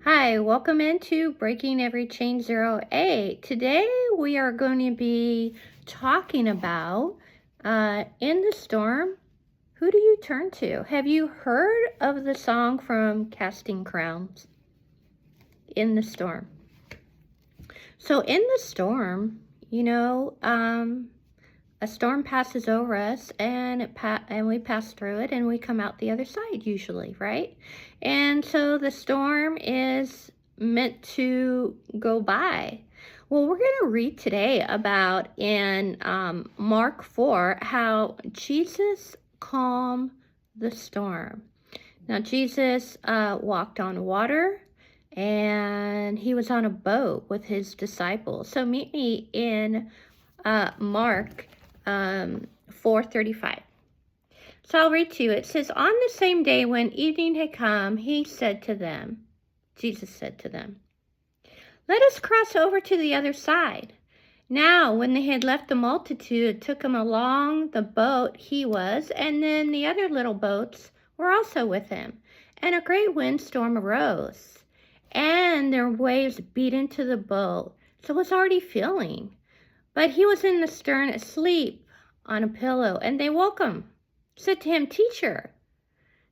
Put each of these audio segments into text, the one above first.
Hi, welcome into Breaking Every Chain 08. Today we are going to be talking about in the storm, who do you turn to? Have you heard of the song from Casting Crowns? In the storm. So in the storm, a storm passes over us and we pass through it and we come out the other side usually, right? And so the storm is meant to go by. Well, we're going to read today about in Mark 4 how Jesus calmed the storm. Now, Jesus walked on water and he was on a boat with his disciples. So meet me in Mark 4:35. So I'll read to you. It says, on the same day when evening had come, Jesus said to them, let us cross over to the other side. Now, when they had left the multitude, took him along the boat he was, and then the other little boats were also with him. And a great windstorm arose, and their waves beat into the boat, so it was already filling. But he was in the stern asleep on a pillow, and they woke him, said to him, Teacher,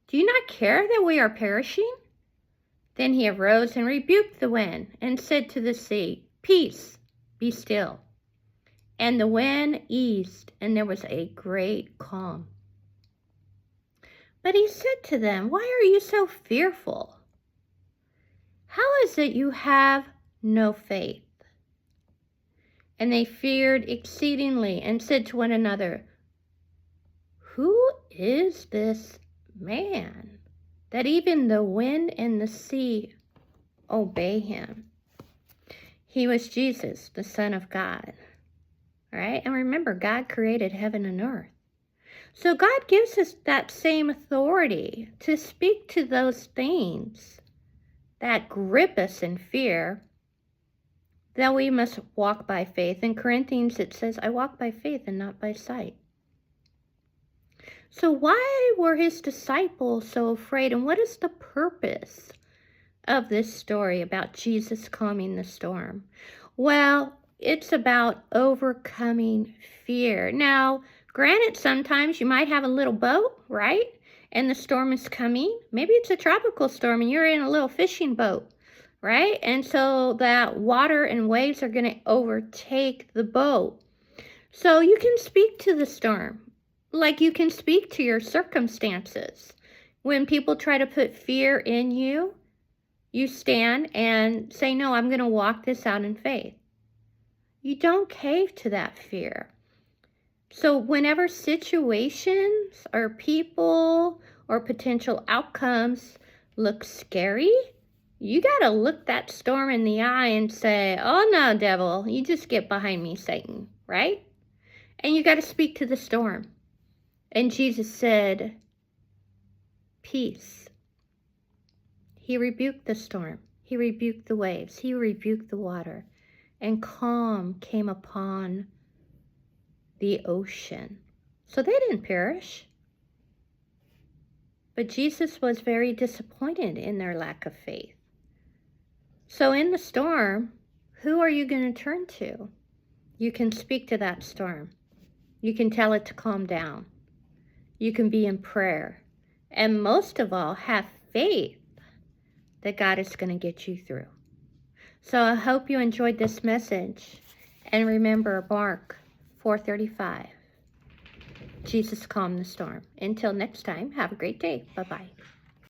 do you not care that we are perishing? Then he arose and rebuked the wind and said to the sea, Peace, be still. And the wind eased, and there was a great calm. But he said to them, Why are you so fearful? How is it you have no faith? And they feared exceedingly and said to one another, Who is this man that even the wind and the sea obey him? He was Jesus, the Son of God. All right? And remember, God created heaven and earth. So God gives us that same authority to speak to those things that grip us in fear, that we must walk by faith. In Corinthians, it says, I walk by faith and not by sight. So why were his disciples so afraid? And what is the purpose of this story about Jesus calming the storm? Well, it's about overcoming fear. Now, granted, sometimes you might have a little boat, right? And the storm is coming. Maybe it's a tropical storm and you're in a little fishing boat, right? And so that water and waves are going to overtake the boat. So you can speak to the storm, like you can speak to your circumstances. When people try to put fear in you, you stand and say, no, I'm going to walk this out in faith. You don't cave to that fear. So whenever situations or people or potential outcomes look scary, you got to look that storm in the eye and say, oh no, devil, you just get behind me, Satan, right? And you got to speak to the storm. And Jesus said, peace. He rebuked the storm. He rebuked the waves. He rebuked the water. And calm came upon the ocean. So they didn't perish. But Jesus was very disappointed in their lack of faith. So in the storm, who are you going to turn to? You can speak to that storm. You can tell it to calm down. You can be in prayer. And most of all, have faith that God is going to get you through. So I hope you enjoyed this message. And remember, Mark 4:35. Jesus calmed the storm. Until next time, have a great day. Bye-bye.